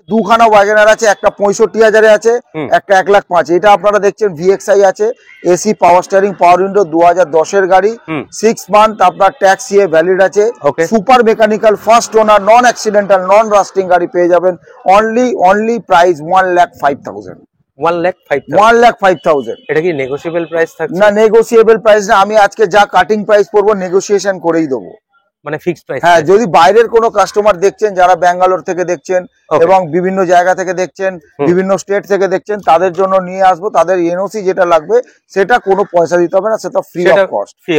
দুখানা ওয়াগনার আছে, একটা 65,000 আছে, একটা 1,05,000। এটা আপনারা দেখছেন VXI আছে, AC power steering power window, 2010-এর গাড়ি, 6 মান্থ আপনার ট্যাক্স ইয়ে ভ্যালিড আছে, super mechanical, first owner, non accidental, non rusting গাড়ি পেয়ে যাবেন। Only price 1,05,000। 1,05,000। এটা কি নেগোশিয়েবল প্রাইস থাকছে? না, নেগোশিয়েবল প্রাইস না, আমি আজকে যা কাটিং প্রাইস পড়বো নেগোসিয়েশন করেই দেবো, মানে ফিক্সড প্রাইস। হ্যাঁ, যদি বাইরের কোনো কাস্টমার দেখছেন, যারা ব্যাঙ্গালোর থেকে দেখছেন এবং বিভিন্ন জায়গা থেকে দেখছেন, বিভিন্ন স্টেট থেকে দেখছেন, তাদের জন্য নিয়ে আসবো। তাদের এনওসি যেটা লাগবে সেটা কোনো পয়সা দিতে হবে না, সেটা ফ্রি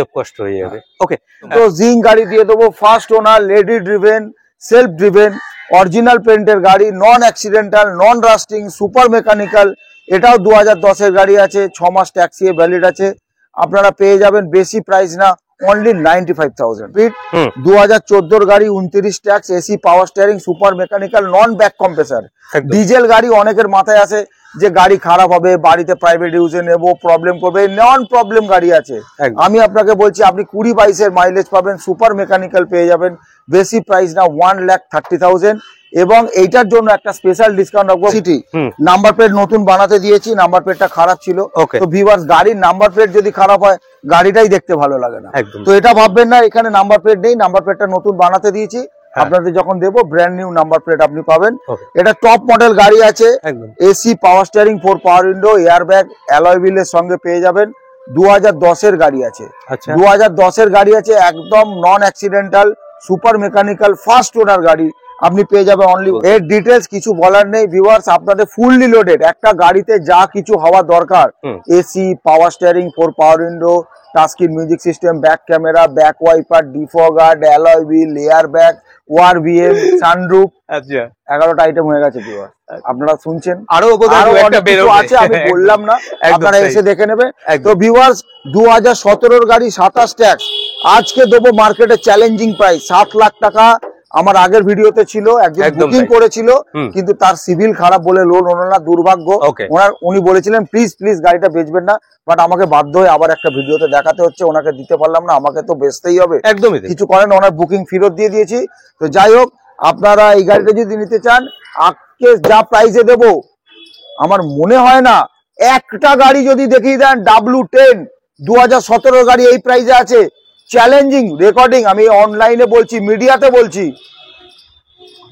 অফ কস্ট হয়ে যাবে। ওকে, তো জিং গাড়ি দিয়ে দেবো, first owner, lady driven, self driven, original পেন্টের গাড়ি, non accidental, non rusting, super mechanical. এটাও 2010-এর গাড়ি আছে, 6 মাস ট্যাক্সি ভ্যালিড আছে। আপনারা পেয়ে যাবেন বেশি প্রাইস না, অনলি 95,000। 2014-এর গাড়ি, 29 tax, AC power steering, super mechanical, non back compressor. Diesel গাড়ি অনেকের মাথায় আছে যে গাড়ি খারাপ হবে, বাড়িতে প্রাইভেট ইউজে নেবো, প্রবলেম করবে, নন প্রবলেম গাড়ি আছে। আমি আপনাকে বলছি, আপনি 20-22-এর মাইলেজ পাবেন, সুপার মেকানিক্যাল পেয়ে যাবেন, বেশি প্রাইস না, 1,30,000। এবং এইটার জন্য একটা স্পেশাল ডিসকাউন্ট রাখবো। সিটি নাম্বার প্লেট নতুন বানাতে দিয়েছি, নাম্বার প্লেটটা খারাপ ছিল। তো ভিউয়ার্স, গাড়ির নাম্বার প্লেট যদি খারাপ হয়, গাড়িটাই দেখতে ভালো লাগে না। তো এটা ভাববেন না এখানে নাম্বার প্লেট নেই, নাম্বার প্লেটটা নতুন বানাতে দিয়েছি। আপনাদের যখন দেবো ব্র্যান্ড নিউ নাম্বার প্লেট আপনি পাবেন। এটা টপ মডেল গাড়ি আছে, AC power steering, 4 power window, air bag, alloy হুইলের সঙ্গে পেয়ে যাবেন। 2010-এর গাড়ি আছে, 2010-এর গাড়ি আছে, একদম non accidental, super mechanical, first owner গাড়ি আপনি পেয়ে যাবেন অনলি। এর ডিটেলস কিছু বলার নেই ভিউয়ার্স, আপনাদের ফুললি লোডেড একটা গাড়িতে যা কিছু হওয়া দরকার, AC, power steering, 4 power window, touchscreen music system, back camera, back wiper, defogger, alloy wheel, air bag, ORVM, sunroof. আচ্ছা, 11টা আইটেম হয়ে গেছে ভিউয়ার্স, আপনারা শুনছেন, আরো আছে, আমি বললাম না, আপনারা এসে দেখে নেবেন। তো ভিউয়ার্স, 2017-এর গাড়ি, 27 ট্যাক্স, আজকে দেবো মার্কেটে চ্যালেঞ্জিং প্রাইস 7 লাখ টাকা। আমার আগের ভিডিওতে ছিল, একজন বুকিং করেছিল, কিন্তু তার সিভিল খারাপ বলে লোন হলো না, দুর্ভাগ্য। উনি বলেছিলেন প্লিজ গাড়িটা বেচবেন না, বাট আমাকে বাধ্য হয়ে আবার একটা ভিডিওতে দেখাতে হচ্ছে, ওনাকে দিতে পারলাম না, আমাকে তো বেচতেই হবে, একদমই কিছু করেন, ওনার বুকিং ফেরত দিয়ে দিয়েছি। তো যাই হোক, আপনারা এই গাড়িটা যদি নিতে চান, আজকে যা প্রাইসে দেব, আমার মনে হয় না একটা গাড়ি যদি দেখিয়ে দেন W10 2017 গাড়ি এই প্রাইসে আছে, চ্যালেঞ্জিং রেকর্ডিং, আমি অনলাইনে বলছি, মিডিয়াতে বলছি,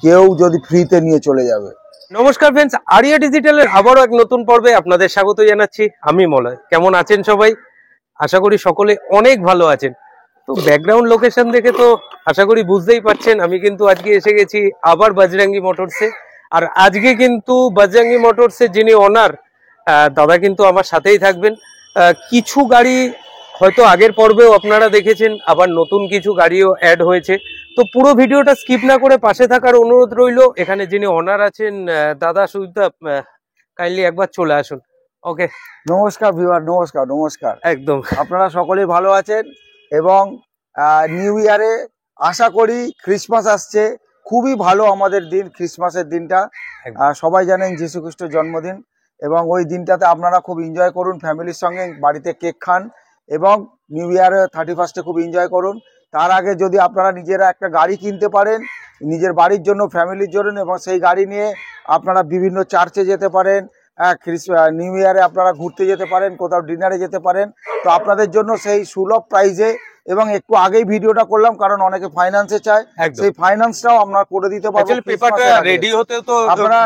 কেউ যদি ফ্রিতে নিয়ে চলে যাবে। নমস্কার ফ্রেন্ডস, আরিয়া ডিজিটালের আবারও এক নতুন পর্বে আপনাদের স্বাগত জানাচ্ছি। আমি মলয়। কেমন আছেন সবাই? আশা করি সকলে অনেক ভালো আছেন। তো ব্যাকগ্রাউন্ড লোকেশন দেখে তো আশা করি বুঝতেই পারছেন, আমি কিন্তু আজকে এসে গেছি আবার বজরঙ্গি মোটরসে। আর আজকে কিন্তু বজরঙ্গি মোটরসের যিনি ওনার দাদা কিন্তু আমার সাথেই থাকবেন। কিছু গাড়ি হয়তো আগের পর্বেও আপনারা দেখেছেন, আবার নতুন কিছু গাড়িও অ্যাড হয়েছে। তো পুরো ভিডিওটা স্কিপ না করে পাশে থাকার অনুরোধ রইল। এখানে যিনি ওনার আছেন দাদা সুদীপ, কাইন্ডলি একবার চলে আসুন। ওকে, নমস্কার ভিউয়ার, নমস্কার। একদম, আপনারা সকলেই ভালো আছেন এবং নিউ ইয়ারে আশা করি, ক্রিসমাস আসছে, খুবই ভালো আমাদের দিন, ক্রিসমাসের দিনটা। সবাই জানেন যীশু খ্রিস্টের জন্মদিন, এবং ওই দিনটাতে আপনারা খুব এনজয় করুন ফ্যামিলির সঙ্গে, বাড়িতে কেক খান এবং নিউ ইয়ারে 31-এ খুব এনজয় করুন। তার আগে যদি আপনারা নিজেরা একটা গাড়ি কিনতে পারেন নিজের বাড়ির জন্য, ফ্যামিলির জন্য, এবং সেই গাড়ি নিয়ে আপনারা বিভিন্ন চার্চে যেতে পারেন, নিউ ইয়ারে আপনারা ঘুরতে যেতে পারেন, কোথাও ডিনারে যেতে পারেন, তো আপনাদের জন্য সেই সুলভ প্রাইসে, এবং একটু আগেই ভিডিওটা করলাম কারণ অনেকে ফাইন্যান্সে চায়, সেই ফাইন্যান্সটাও আমরা করে দিতে পারবো। আপনারা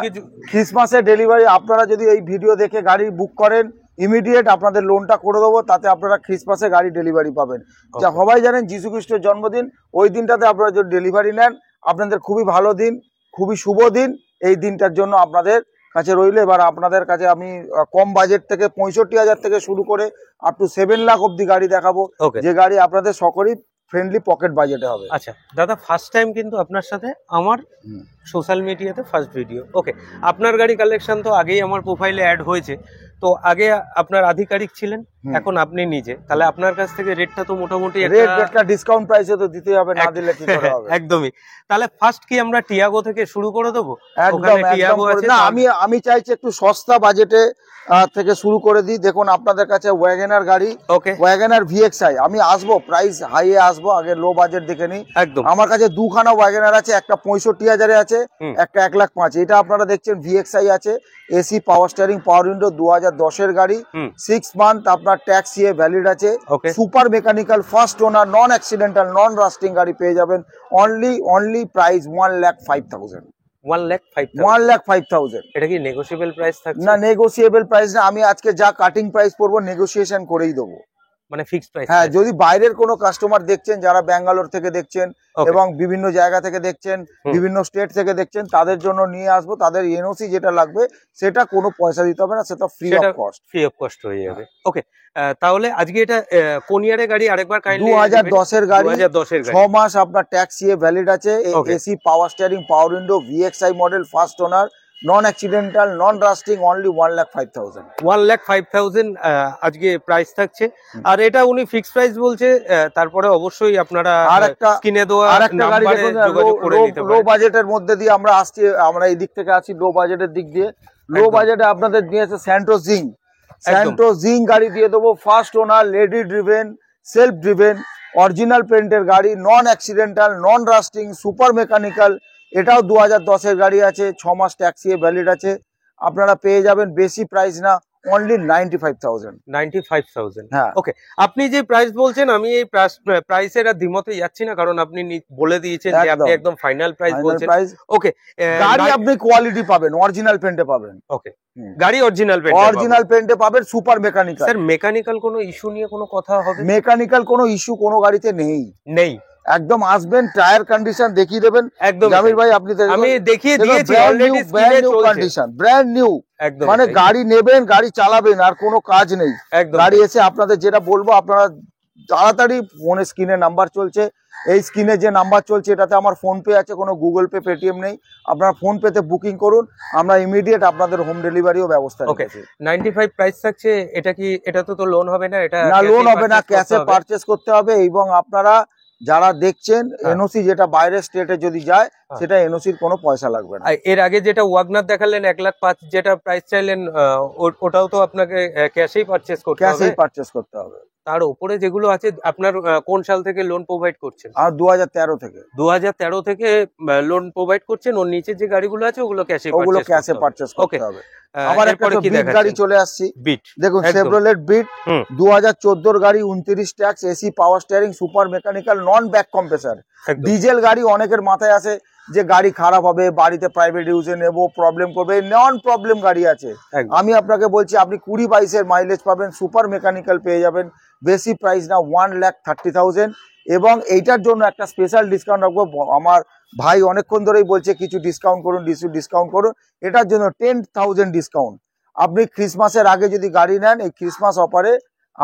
ক্রিসমাসে ডেলিভারি, আপনারা যদি এই ভিডিও দেখে গাড়ি বুক করেন, ইমিডিয়েট আপনাদের লোনটা করে দেবো, তাতে আপনারা ক্রিসমাসে গাড়ি ডেলিভারি পাবেন। যা সবাই জানেন যীশু খ্রিস্টের জন্মদিন, ওই দিনটাতে আপনারা যদি ডেলিভারি নেন, আপনাদের খুবই ভালো দিন, খুবই শুভ দিন। এই দিনটার জন্য আপনাদের কাছে রইলে, এবার আপনাদের কাছে আমি কম বাজেট থেকে 65,000 থেকে শুরু করে আপ টু 7 লাখ অব্দি গাড়ি দেখাবো, যে গাড়ি আপনাদের সকলেই ফ্রেন্ডলি পকেট বাজেটে হবে। আচ্ছা দাদা, ফার্স্ট টাইম কিন্তু আপনার সাথে আমার সোশ্যাল মিডিয়াতে ফার্স্ট ভিডিও। ওকে, আপনার গাড়ি কালেকশন তো আগেই আমার প্রোফাইলে অ্যাড হয়েছে, তো আগে আপনার আধিকারিক ছিলেন, এখন আপনি নিজে, তাহলে আপনার কাছ থেকে রেটটা তো মোটামুটি একটা ডিসকাউন্ট প্রাইসে তো দিতে হবে, না দিলে কি করে হবে? একদমই। তাহলে ফার্স্ট কি আমরা টিয়াগো থেকে শুরু করে দেবো? একদম না, আমি চাইছি একটু সস্তা বাজেটে থেকে শুরু করে দিই। দেখুন আপনাদের কাছে ওয়াগনার গাড়ি, ওয়াগনার VXi, আমি আসবো প্রাইস হাইয়ে আসবো, আগে লো বাজেট দেখে নিই। একদম আমার কাছে দুখানা ওয়াগনার আছে, একটা 65,000-এ আছে, একটা 1,05,000। এটা আপনারা দেখছেন VXi আছে, AC power steering power window, 2010-এর গাড়ি, 6 মান্থ আপনার ট্যাক্স ইয়ে ভ্যালিড আছে, super mechanical, first owner, non accidental, non rusting গাড়ি পেয়ে যাবেন। Only price 1,05,000। 1,05,000। এটা কি নেগোশিয়েবল প্রাইস থাকছে? না, নেগোশিয়েবল প্রাইস না, আমি আজকে যা কাটিং প্রাইস পড়বো নেগোসিয়েশন করেই দেবো, মানে ফিক্সড প্রাইস। হ্যাঁ, যদি বাইরের কোনো কাস্টমার দেখছেন, যারা ব্যাঙ্গালোর থেকে দেখছেন এবং বিভিন্ন জায়গা থেকে দেখছেন, বিভিন্ন স্টেট থেকে দেখছেন, তাদের জন্য নিয়ে আসবো। তাদের এনওসি যেটা লাগবে সেটা কোনো পয়সা দিতে হবে না, সেটা ফ্রি অফ কস্ট হয়ে যাবে। ওকে, তাহলে আজকে এটা কোন ইয়ারে গাড়ি আরেকবার কাইন্ডলি? 2010-এর গাড়ি, 6 মাস আপনার ট্যাক্স ইয়ে ভ্যালিড আছে, AC power steering power window, VXi model, first owner, non accidental, non rusting, only 1,05,000। 1,05,000 আজকে প্রাইস থাকছে। আর এটা উনি ফিক্সড প্রাইস বলছে, তারপরে অবশ্যই আপনারা আরেকটা স্ক্রিনে দেওয়া নাম্বারে যোগাযোগ করে নিতে পারেন। লো বাজেটের মধ্যে দিয়ে আমরা আসছি, আমরা এই দিক থেকে আসি লো বাজেটের দিক দিয়ে। লো বাজেটে আপনাদের দিয়েছে স্যান্ট্রো জিং গাড়ি দিয়ে দেবো, first owner, lady driven, self driven, original পেন্টের গাড়ি, non accidental, non rusting, super mechanical. এটাও 2010-এর গাড়ি আছে, 6 মাস ট্যাক্সি ভ্যালিড আছে। আপনারা পেয়ে যাবেন বেশি প্রাইস না, অনলি 95,000। হ্যাঁ, ওকে। আপনি যে প্রাইস বলছেন, আমি এই প্রাইসের আর দ্বিমতে যাচ্ছি না, কারণ আপনি বলে দিয়েছেন যে আপনি একদম ফাইনাল প্রাইস বলছেন। ওকে, গাড়ি আপনি কোয়ালিটি পাবেন, অরিজিনাল পেন্টে পাবেন। ওকে, গাড়ি অরিজিনাল পেন্টে পাবেন, সুপার মেকানিক্যাল। স্যার, মেকানিক্যাল কোনো ইস্যু নিয়ে কোনো কথা হবে? মেকানিক্যাল কোনো ইস্যু কোনো গাড়িতে নেই। একদম আসবেন, টায়ার কন্ডিশন দেখিয়ে দেবেন। একদম জামির ভাই, আপনি আমি দেখিয়ে দিয়েছি অলরেডি, ব্র্যান্ড নিউ। মানে গাড়ি নেবেন, গাড়ি চালাবেন, আর কোনো কাজ নেই। গাড়ি এসে আপনাদের যেটা বলবো, আপনারা তাড়াতাড়ি ফোনে স্ক্রিনে নাম্বার চলছে, এই স্ক্রিনে যে নাম্বার চলছে এটাতে আমার ফোন পে আছে, কোনো গুগল পে, পেটিএম নেই। আপনারা ফোন পেতে বুকিং করুন, আমরা ইমিডিয়েট আপনাদের হোম ডেলিভারিও ব্যবস্থা রেখেছি। 95 প্রাইস থাকছে। এটা কি, এটা তো লোন হবে না? এটা না, লোন হবে না, ক্যাশে পারচেজ করতে হবে। এবং আপনারা যারা দেখছেন, এনওসি যেটা বাইরের স্টেটে যদি যায়, সেটা এনওসির কোনো পয়সা লাগবে না। এর আগে যেটা ওয়াগনার দেখালেন 1,05,000, যেটা প্রাইস চাইলেন, ওটাও তো আপনাকে ক্যাশেই পারচেজ করতে হবে। তার উপরে যেগুলো আছে, আপনার কোন সাল থেকে লোন প্রোভাইড করছেন? 2013 থেকে। 2013 থেকে লোন প্রোভাইড করছেন। ওর নিচে যে গাড়িগুলো আছে ওগুলো ক্যাশে পারচেজ করতে হবে। আবার একটা বিট গাড়ি চলে আসছে, বিট। দেখুন, শেভরলেট বিট, 2014-এর গাড়ি, 29 tax, AC power steering, super mechanical, non back compressor. Diesel গাড়ি অনেকের মাথায় আছে যে গাড়ি খারাপ হবে, বাড়িতে প্রাইভেট ইউজে নেবো, প্রবলেম করবে। নন প্রবলেম গাড়ি আছে। আমি আপনাকে বলছি, আপনি 20-22-এর মাইলেজ পাবেন, সুপার মেকানিক্যাল পেয়ে যাবেন, বেশি প্রাইস না, 1,30,000। এবং এইটার জন্য একটা স্পেশাল ডিসকাউন্ট রাখবো। আমার ভাই অনেকক্ষণ ধরেই বলছে কিছু ডিসকাউন্ট করুন, এটার জন্য 10,000 ডিসকাউন্ট। আপনি ক্রিসমাসের আগে যদি গাড়ি নেন, এই ক্রিসমাস অফারে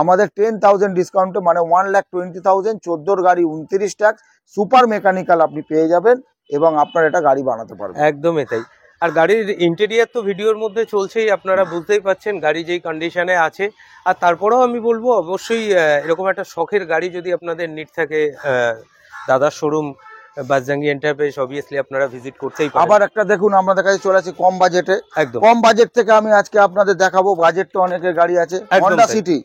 আমাদের 10,000 ডিসকাউন্টে, মানে 1,20,000, 14-র গাড়ি, 29 ট্যাক্স, সুপার মেকানিক্যাল আপনি পেয়ে যাবেন, এবং আপনার এটা গাড়ি বানাতে পারবেন। একদমই তাই। আর গাড়ির ইন্টেরিয়ার তো ভিডিওর মধ্যে চলছেই, আপনারা বুঝতেই পাচ্ছেন গাড়ি যেই কন্ডিশনে আছে। আর তারপরেও আমি বলবো, অবশ্যই এরকম একটা শখের গাড়ি যদি আপনাদের নিড থাকে, দাদার শোরুম বাজরাঙ্গি এন্টারপ্রাইজ অবভিয়াসলি আপনারা ভিজিট করতেই পারেন। আবার একটা দেখুন, আমাদের কাছে চলে আছে কম বাজেটে। একদম কম বাজেট থেকে আমি আজকে আপনাদের দেখাবো। বাজেট তো অনেকের গাড়ি আছে। হন্ডা সিটি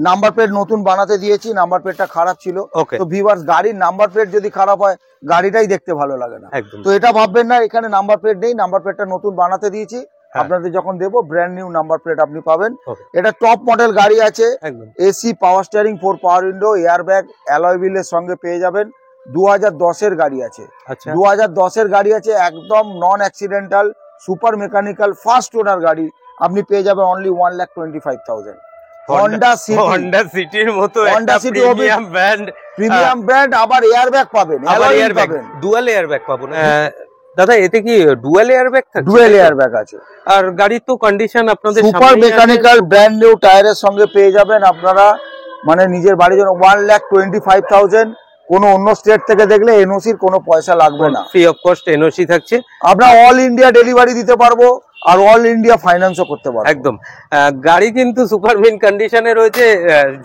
নাম্বার প্লেট নতুন বানাতে দিয়েছি, নাম্বার প্লেটটা খারাপ ছিল। তো ভিউয়ার্স, গাড়ির নাম্বার প্লেট যদি খারাপ হয়, গাড়িটাই দেখতে ভালো লাগে না। তো এটা ভাববেন না, এখানে নাম্বার প্লেট নেই, নাম্বার প্লেটটা নতুন বানাতে দিয়েছি। আপনাদের যখন দেবো, ব্র্যান্ড নিউ নাম্বার প্লেট আপনি পাবেন। এটা টপ মডেল গাড়ি আছে, AC power steering, 4 power window, air bag, alloy হুইলের সঙ্গে পেয়ে যাবেন। 2010-এর গাড়ি আছে, 2010-এর গাড়ি আছে, একদম non accidental, super mechanical, first owner গাড়ি আপনি পেয়ে যাবেন অনলি 1,25,000। হন্ডা সিটির মতো একটা প্রিমিয়াম ব্র্যান্ড, আবার এয়ার ব্যাগ পাবেন, ডুয়াল এয়ার ব্যাগ পাবেন। দাদা, এতে কি ডুয়াল এয়ার ব্যাগ থাকে? ডুয়াল এয়ার ব্যাগ আছে। আর গাড়ির তো কন্ডিশন আপনাদের সুপার মেকানিক্যাল, ব্র্যান্ড নিউ টায়ারের সঙ্গে পেয়ে যাবেন আপনারা, মানে নিজের বাড়ির জন্য 1,25,000। কোনো অন্য স্টেট থেকে দেখলে এনওসির কোনো পয়সা লাগবে না, ফ্রি অফ কস্ট এনওসি থাকছে। আমরা অল ইন্ডিয়া ডেলিভারি দিতে পারবো, আর অল ইন্ডিয়া ফাইন্যান্সও করতে পারবো। একদম। গাড়ি কিন্তু সুপার মিন্ট কন্ডিশনে রয়েছে।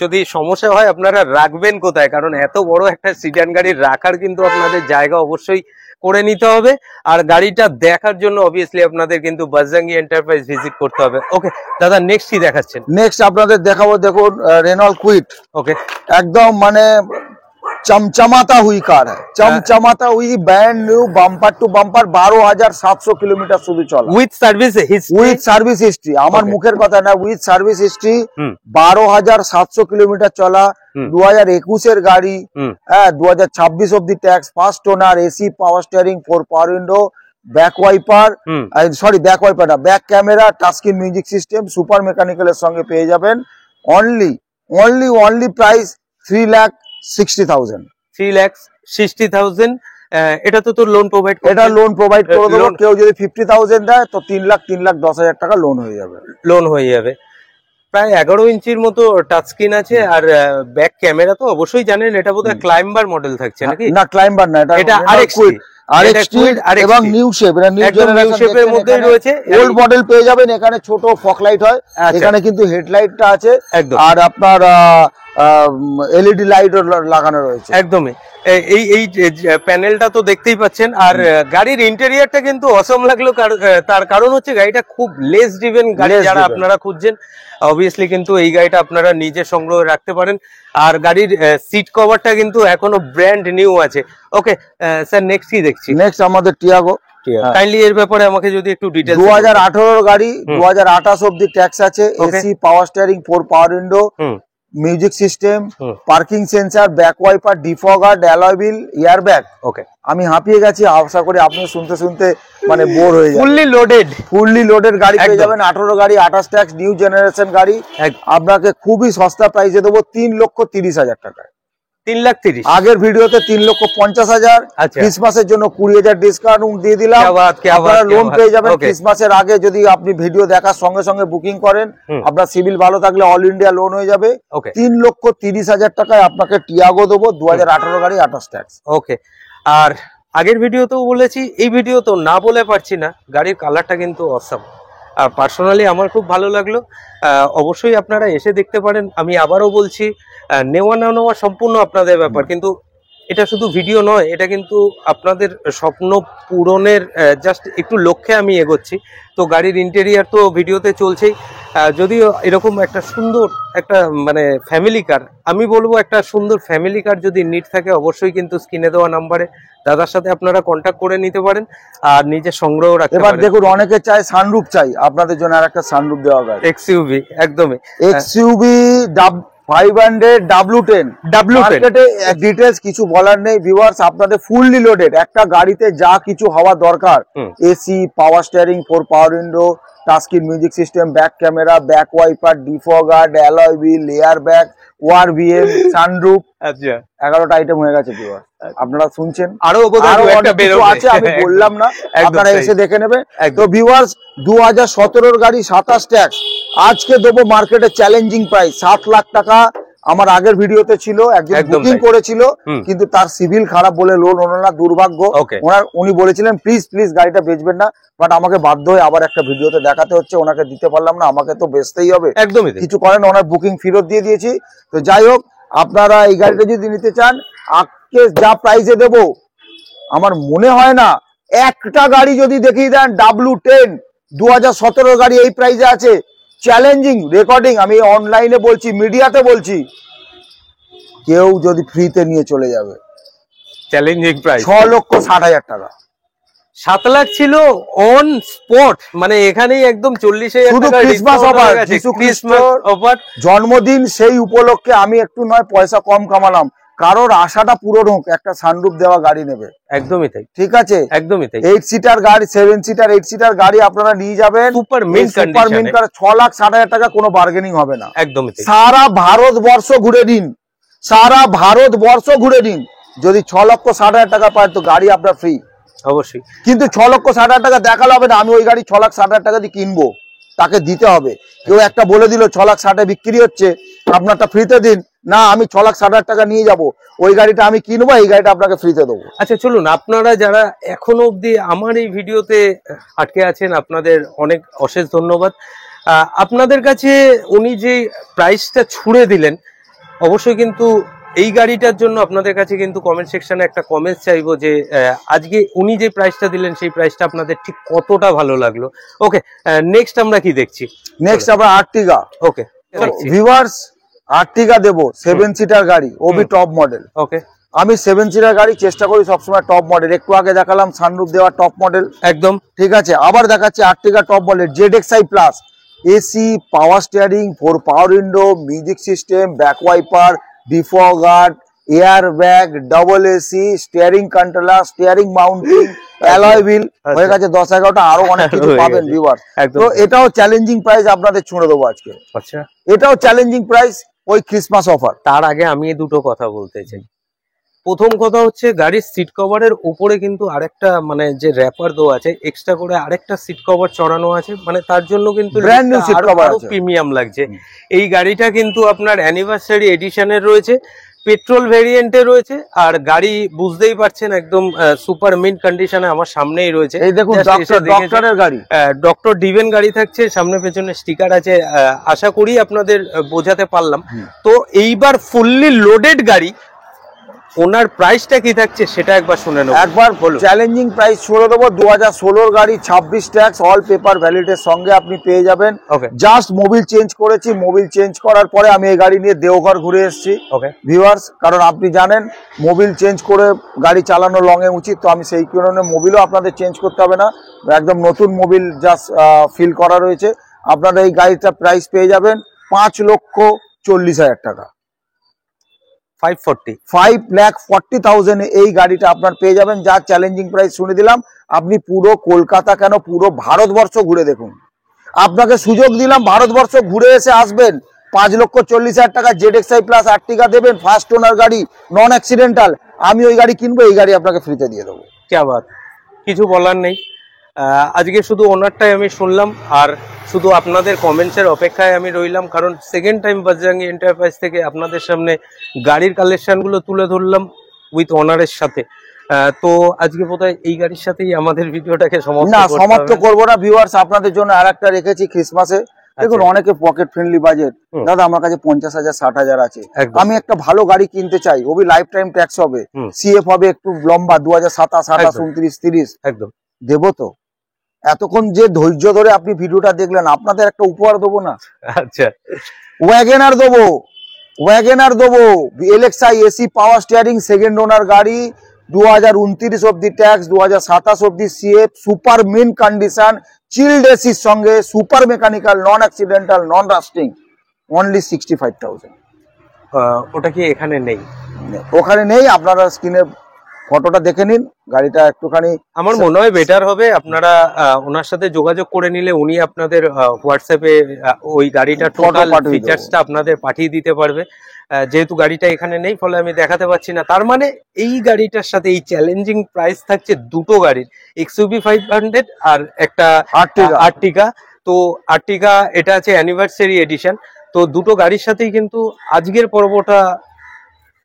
যদি সমস্যা হয় আপনারা রাখবেন কোথায়, কারণ এত বড় একটা সিডান গাড়ি রাখার কিন্তু আপনাদের জায়গা অবশ্যই করে নিতে হবে। আর গাড়িটা দেখার জন্য অবভিয়াসলি আপনাদের কিন্তু বাজরাঙ্গি এন্টারপ্রাইজ ভিজিট করতে হবে। ওকে দাদা, নেক্সট কি দেখাচ্ছেন? নেক্সট আপনাদের দেখাবো, দেখুন রেনল্ট কুইট। ওকে, एकदम माने चमचमाता हुई कार है, चमचमाता हुई brand new bumper to bumper 12,700 kilometre शुद्ध चला with service history. With service history, আমার মুখের কথা না, উইথ সার্ভিস হিস্ট্রি। 12,700 কিলোমিটার চলা, 2021 এর গাড়ি, হ্যাঁ 2026 অব্দি tax, first owner, AC, power steering, 4 power window, back wiper, sorry back wiper না, back camera, touchscreen music system, super মেকানিক্যালের সঙ্গে পেয়ে যাবেন। Only price 3,60,000। 3,60,000। এটা তো তোর লোন প্রোভাইড, এটা লোন প্রোভাইড করে দেবো। কেউ যদি 50,000 দেয় তো 3,10,000 টাকা লোন হয়ে যাবে। লোন হয়ে যাবে। প্রায় 11 ইঞ্চির মতো টাচ স্ক্রিন আছে। আর ব্যাক ক্যামেরা তো অবশ্যই জানেন, এটা বোধহয় ক্লাইম্বার মডেল থাকছে নাকি? না, ক্লাইম্বার না, এটা আরএক্সটি এবং নিউ শেপ, এটা নিউ শেপের মধ্যেই রয়েছে। ওল্ড মডেল পেয়ে যাবেন। এখানে ছোট ফক লাইট হয়, এখানে কিন্তু হেডলাইটটা আছে, আর আপনার এলইডি লাইট লাগানো রয়েছে। একদমই। এই প্যানেলটা তো দেখতেই পাচ্ছেন। আর গাড়ির ইন্টেরিয়রটা কিন্তু অসম লাগলো, তার কারণ হচ্ছে গাড়িটা খুব লেস ড্রিভেন গাড়ি যারা আপনারা খুঁজছেন, অবভিয়াসলি কিন্তু এই গাড়িটা আপনারা নিজে সংগ্রহ রাখতে পারেন। আর গাড়ির সিট কভারটা কিন্তু এখনো ব্র্যান্ড নিউ আছে। ওকে স্যার, নেক্সট কি দেখছি? নেক্সট আমাদের টিয়াগো। কাইন্ডলি এর ব্যাপারে আমাকে যদি একটু ডিটেইলস। 2018 গাড়ি, 2028 অব্দি ট্যাক্স আছে, AC, power steering, 4 power window, music system, parking sensor, back wiper, defogger, alloy wheel, air bag. Okay, আমি হাঁপিয়ে গেছি, আশা করি আপনি শুনতে মানে বোর হয়ে যাবেন। ফুললি লোডেড গাড়ি পেয়ে যাবেন। 18 গাড়ি, 28 ট্যাক্স, নিউ জেনারেশন গাড়ি। আপনাকে খুবই সস্তা প্রাইসে দেবো, 3,30,000 টাকায়। 3,30,000। আগের ভিডিওতে 3,50,000, ক্রিসমাসের জন্য 20,000 ডিসকাউন্ট দিয়ে দিলাম। আপনারা লোন পেয়ে যাবেন ক্রিসমাসের আগে। যদি আপনি ভিডিও দেখার সঙ্গে সঙ্গে বুকিং করেন, আপনার সিভিল ভালো থাকলে অল ইন্ডিয়া লোন হয়ে যাবে। 3,30,000 টাকায় আপনাকে টিয়াগো দেবো, 2018 গাড়ি, 28 ট্যাক্স। ওকে। আর আগের ভিডিওতেও বলেছি, এই ভিডিও তো না বলে পারছি না, গাড়ির কালারটা কিন্তু অসাম। আর পার্সোনালি আমার খুব ভালো লাগলো। অবশ্যই আপনারা এসে দেখতে পারেন। আমি আবারও বলছি, নেওয়া না নেওয়া সম্পূর্ণ আপনাদের ব্যাপার, কিন্তু এটা শুধু ভিডিও নয়, এটা কিন্তু আপনাদের স্বপ্ন পূরণের জাস্ট একটু লক্ষ্যে আমি এগোচ্ছি। তো গাড়ির ইন্টেরিয়ার তো ভিডিওতে চলছেই, যদিও এরকম একটা সুন্দর একটা মানে ফ্যামিলি কার, আমি বলবো একটা সুন্দর ফ্যামিলি কার যদি নিড থাকে, অবশ্যই কিন্তু স্ক্রিনে দেওয়া নাম্বারে দাদার সাথে আপনারা কন্ট্যাক্ট করে নিতে পারেন আর নিজে সংগ্রহ রাখতে পারেন। এবার দেখুন, অনেকে চায় সানরুফ চাই, আপনাদের জন্য আরেকটা সানরুফ দেওয়া হবে। এক্সইউভি, একদমই এক্সইউভি 500 W10 মার্কেটে ডিটেইলস কিছু বলার নেই ভিউয়ার্স। আপনাদের ফুললি লোডেড একটা গাড়িতে যা কিছু হওয়া দরকার, AC, power steering, 4 power window, touchscreen music system, back camera, back wiper, defogger, alloy wheel, air bag, ORVM, sunroof. আচ্ছা, 11টা আইটেম হয়ে গেছে ভিউয়ার্স। আপনারা শুনছেন, আরো আছে, আমি বললাম না, আপনারা এসে দেখে নেবেন। তো ভিউয়ার্স, 2017 গাড়ি, 27 ট্যাক্স, আজকে দেবো মার্কেটে চ্যালেঞ্জিং প্রাইস 7 লাখ টাকা। আমার আগের ভিডিওতে ছিল, একজন বুকিং করেছিল কিন্তু তার সিভিল খারাপ বলে লোন হলো না, দুর্ভাগ্য। উনি বলেছিলেন প্লিজ গাড়িটা বেচবেন না, বাট আমাকে বাধ্য হয়ে আবার একটা ভিডিওতে দেখাতে হচ্ছে। ওনাকে দিতে পারলাম না, আমাকে তো বেচতেই হবে, একদমই কিছু করেন। ওনার বুকিং ফেরত দিয়ে দিয়েছি। তো যাই হোক, আপনারা এই গাড়িটা যদি নিতে চান, আজকে যা প্রাইসে দেবো, আমার মনে হয় না একটা গাড়ি যদি দেখিয়ে দেন W10 2017 গাড়ি এই প্রাইসে আছে, চ্যালেঞ্জিং রেকর্ডিং, আমি অনলাইনে বলছি, মিডিয়াতে বলছি, কেউ যদি ফ্রিতে নিয়ে চলে যাবে। চ্যালেঞ্জিং প্রাইস 6,60,000 টাকা। 7 লাখ ছিল অন স্পট, মানে এখানেই একদম 40,000 টাকা ক্রিসমাস অফার, ক্রিসমাস অফার, জন্মদিন, সেই উপলক্ষে আমি একটু নয় পয়সা কম কামালাম। কারোর আশাটা পূরণ হোক, একটা সানরুফ দেওয়া গাড়ি নেবে। একদমই তাই, ঠিক আছে, একদমই তাই। 8 সিটার গাড়ি, 7 সিটার, 8 সিটার গাড়ি আপনারা নিয়ে যাবেন সুপার মিন্ট কন্ডিশনে। 6,60,000 টাকা, কোনো বার্গেনিং হবে না। একদমই তাই। সারা ভারতবর্ষ ঘুরে দিন, সারা ভারতবর্ষ ঘুরে দিন। যদি 6,60,000 টাকা পায় তো গাড়ি আপনার ফ্রি, অবশ্যই। কিন্তু 6,60,000 টাকা দেখালে হবে না, আমি ওই গাড়ি 6,60,000 টাকা দিয়ে কিনবো, তাকে দিতে হবে। কেউ একটা বলে দিল 6,60,000 বিক্রি হচ্ছে, আপনারটা ফ্রিতে দিন, না আমি 6,60,000 টাকা নিয়ে যাব, ওই গাড়িটা আমি কিনবো, এই গাড়িটা আপনাকে ফ্রিতে দেবো। আচ্ছা চলুন, আপনারা যারা এখনো অবধি আমার এই ভিডিওতে আটকে আছেন আপনাদের অনেক অশেষ ধন্যবাদ। আপনাদের কাছে উনি যে প্রাইসটা ছুড়ে দিলেন, অবশ্যই কিন্তু এই গাড়িটার জন্য আপনাদের কাছে কিন্তু কমেন্ট সেকশনে একটা কমেন্ট চাইবো যে আজকে উনি যে প্রাইসটা দিলেন সেই প্রাইসটা আপনাদের ঠিক কতটা ভালো লাগলো। ওকে, নেক্সট আমরা কি দেখছি? নেক্সট আমরা আর্টিগা। ওকে ভিউয়ার্স, আর্টিগা দেবো 7 সিটার গাড়ি, ওবি টপ মডেল। ওকে, আমি 7 সিটার গাড়ি চেষ্টা করি সবসময় টপ মডেল। একটু আগে দেখালাম সানরুফ দেওয়া টপ মডেল, একদম ঠিক আছে। আবার দেখাচ্ছি Ertiga top model, ZXi plus, AC, power steering, 4 power window, music system, back wiper, defogger, air bag, double AC, steering controller, steering mounting, alloy wheel, হয়ে গেছে 10-11টা, আরো অনেক কিছু পাবেন ভিউয়ার্স। তো এটাও চ্যালেঞ্জিং প্রাইস আপনাদের ছুঁড়ে দেবো আজকে। আচ্ছা, এটাও চ্যালেঞ্জিং প্রাইস, ওই ক্রিসমাস অফার। তার আগে আমি দুটো কথা বলতে চাই। প্রথম কথা হচ্ছে গাড়ির সিট কভারের উপরে কিন্তু আরেকটা মানে যে র‍্যাপার দেওয়া আছে, এক্সট্রা করে আরেকটা সিট কভার চড়ানো আছে, মানে তার জন্য কিন্তু ব্র্যান্ড নিউ সিট কভার আছে, প্রিমিয়াম লাগছে। এই গাড়িটা কিন্তু আপনার অ্যানিভার্সারি এডিশনের রয়েছে, পেট্রোল ভেরিয়েন্টে রয়েছে, আর গাড়ি বুঝতেই পারছেন একদম সুপার মিন্ট কন্ডিশনে আমার সামনেই রয়েছে। এই দেখুন ডক্টরের গাড়ি, ডক্টর ডিভেন গাড়ি থাকছে, সামনে পেছনে স্টিকার আছে। আশা করি আপনাদের বোঝাতে পারলাম। তো এইবার ফুললি লোডেড গাড়ি, ওনার প্রাইসটা কি থাকছে সেটা একবার শুনে নেব। একবার চ্যালেঞ্জিং প্রাইস ছড়ে দেবো। 2016 গাড়ি, 26 ট্যাক্স, অল পেপার ভ্যালিডের সঙ্গে আপনি পেয়ে যাবেন। জাস্ট মোবিল চেঞ্জ করেছি, মোবিল চেঞ্জ করার পরে আমি এই গাড়ি নিয়ে দেওঘর ঘুরে এসেছি ভিউয়ার্স, কারণ আপনি জানেন মোবিল চেঞ্জ করে গাড়ি চালানো লং এ উচিত। তো আমি সেই কারণে মোবিলও আপনাদের চেঞ্জ করতে হবে না, একদম নতুন মোবিল জাস্ট ফিল করা রয়েছে। আপনারা এই গাড়িটা প্রাইস পেয়ে যাবেন 5,40,000 টাকা, 5,40,000 এই গাড়িটা আপনার পেয়ে যাবেন। যা চ্যালেঞ্জিং প্রাইস শুনে দিলাম, আপনি পুরো কলকাতা কেন পুরো ভারতবর্ষ ঘুরে দেখুন। আপনাকে সুযোগ দিলাম, ভারতবর্ষ ঘুরে এসে আসবেন, 5,40,000 টাকা ZXi প্লাস আর্টিগা দেবেন, ফার্স্ট ওনার গাড়ি, নন অ্যাক্সিডেন্টাল। আমি ওই গাড়ি কিনবো, এই গাড়ি আপনাকে ফ্রিতে দিয়ে দেবো। ক্যা বাত, কিছু বলার নেই। আজকে শুধু ওনারটাই আমি শুনলাম, আর শুধু আপনাদের কমেন্টসের অপেক্ষায় আমি রইলাম, কারণ সেকেন্ড টাইম বজরঙ্গি এন্টারপ্রাইজ থেকে আপনাদের সামনে গাড়ির কালেকশনগুলো তুলে ধরলাম উইথ ওনারের সাথে। তো আজকে বোধহয় এই গাড়ির সাথেই আমাদের ভিডিওটাকে সমাপ্ত করবো না ভিউয়ার্স। আপনাদের জন্য আর একটা রেখেছি ক্রিসমাসে। দেখুন অনেকে পকেট ফ্রেন্ডলি বাজেট, দাদা আমার কাছে 50,000 60,000 আছে, আমি একটা ভালো গাড়ি কিনতে চাই, ওবি লাইফ টাইম ট্যাক্স হবে, সিএফ হবে একটু লম্বা, 2027, 28, 29, 30, একদম দেবো। তো এতক্ষণ যে ধৈর্য ধরে আপনি ভিডিওটা দেখলেন, আপনাদের একটা উপহার দেবো না? আচ্ছা, ওয়াগনার দেবো, ওয়াগনার দেবো, LXi AC power steering, second ওনার গাড়ি, 2029 অব্দি ট্যাক্স, 2027 অব্দি CF, super mint condition, child এসির সঙ্গে, সুপার মেকানিক্যাল, নন অ্যাক্সিডেন্টাল, নন রাস্টিং, অনলি 65,000। ওটা কি এখানে নেই? ওখানে নেই, আপনারা স্ক্রিনে ফটোটা দেখে নিন। গাড়িটা একটুখানি আমার মনে হয় বেটার হবে আপনারা ওনার সাথে যোগাযোগ করে নিলে উনি আপনাদের হোয়াটসঅ্যাপে ওই গাড়িটার টোটাল ফিচার্সটা আপনাদের পাঠিয়ে দিতে পারবে। যেহেতু গাড়িটা এখানে নেই, ফলে আমি দেখাতে পাচ্ছি না। তার মানে এই গাড়িটার সাথে এই চ্যালেঞ্জিং প্রাইস থাকছে দুটো গাড়ির, XUV 500 আর একটা আর্টিগা। তো আর্টিগা এটা আছে অ্যানিভার্সারি এডিশন। তো দুটো গাড়ির সাথেই কিন্তু আজকের পর্বটা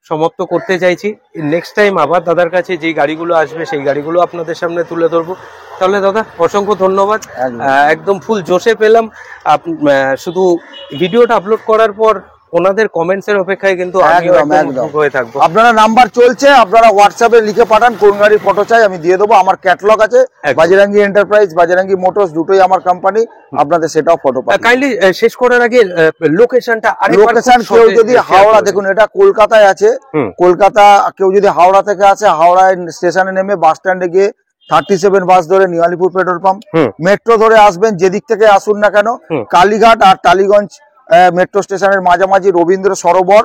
সমাপ্ত করতে চাইছি। নেক্সট টাইম আবার দাদার কাছে যে গাড়িগুলো আসবে সেই গাড়িগুলো আপনাদের সামনে তুলে ধরবো। তাহলে দাদা অসংখ্য ধন্যবাদ, একদম ফুল জোশে পেলাম। শুধু ভিডিওটা আপলোড করার পর ওনাদের কমেন্টস এর অপেক্ষায় কিন্তু হয়ে থাকবো। আপনারা নাম্বার চলছে, আপনারা হোয়াটসঅ্যাপে লিখে পাঠান কোন গাড়ির ফটো চাই, আমি দিয়ে দেবো। আমার ক্যাটালগ আছে, বাজরাঙ্গি এন্টারপ্রাইজ, বাজরাঙ্গি মোটরস, দুটোই আমার কোম্পানি। আপনাদের সেটাও ফটো পাঠান। কাইন্ডলি শেষ করার আগে লোকেশনটা, লোকেশন কেউ যদি হাওড়া, দেখুন এটা কলকাতায় আছে, কলকাতা কেউ যদি হাওড়া থেকে আসে, হাওড়া স্টেশনে নেমে বাস স্ট্যান্ডে গিয়ে 37 বাস ধরে নিয়ালিপুর পেট্রোল পাম্প, মেট্রো ধরে আসবেন, যেদিক থেকে আসুন না কেন, কালীঘাট আর টালিগঞ্জ মেট্রো স্টেশনের মাঝামাঝি রবীন্দ্র সরোবর।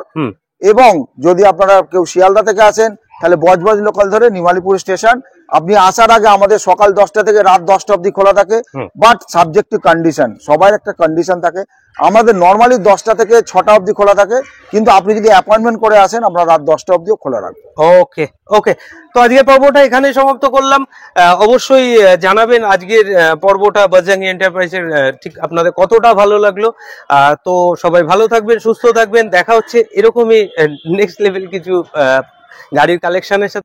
এবং যদি আপনারা কেউ শিয়ালদা থেকে আসেন, তাহলে বজবজ লোকাল ধরে নিমালিপুর স্টেশন। আপনি আসার আগে আমাদের সকাল 10টা থেকে রাত 10টা অবধি খোলা থাকে, বাট সাবজেক্ট টু কন্ডিশন, সবার একটা কন্ডিশন থাকে। আমাদের নর্মালি 10টা থেকে 6টা অবধি খোলা থাকে, কিন্তু আপনি যদি অ্যাপয়েন্টমেন্ট করে আসেন আমরা রাত 10টা অবধিও খোলা রাখবো। ওকে ওকে, তো আজকের পর্বটা এখানে সমাপ্ত করলাম। অবশ্যই জানাবেন আজকের পর্বটা বজরঙ্গি এন্টারপ্রাইজের ঠিক আপনাদের কতটা ভালো লাগলো। তো সবাই ভালো থাকবেন, সুস্থ থাকবেন, দেখা হচ্ছে এরকমই নেক্সট লেভেল কিছু গাড়ির কালেকশনের সাথে।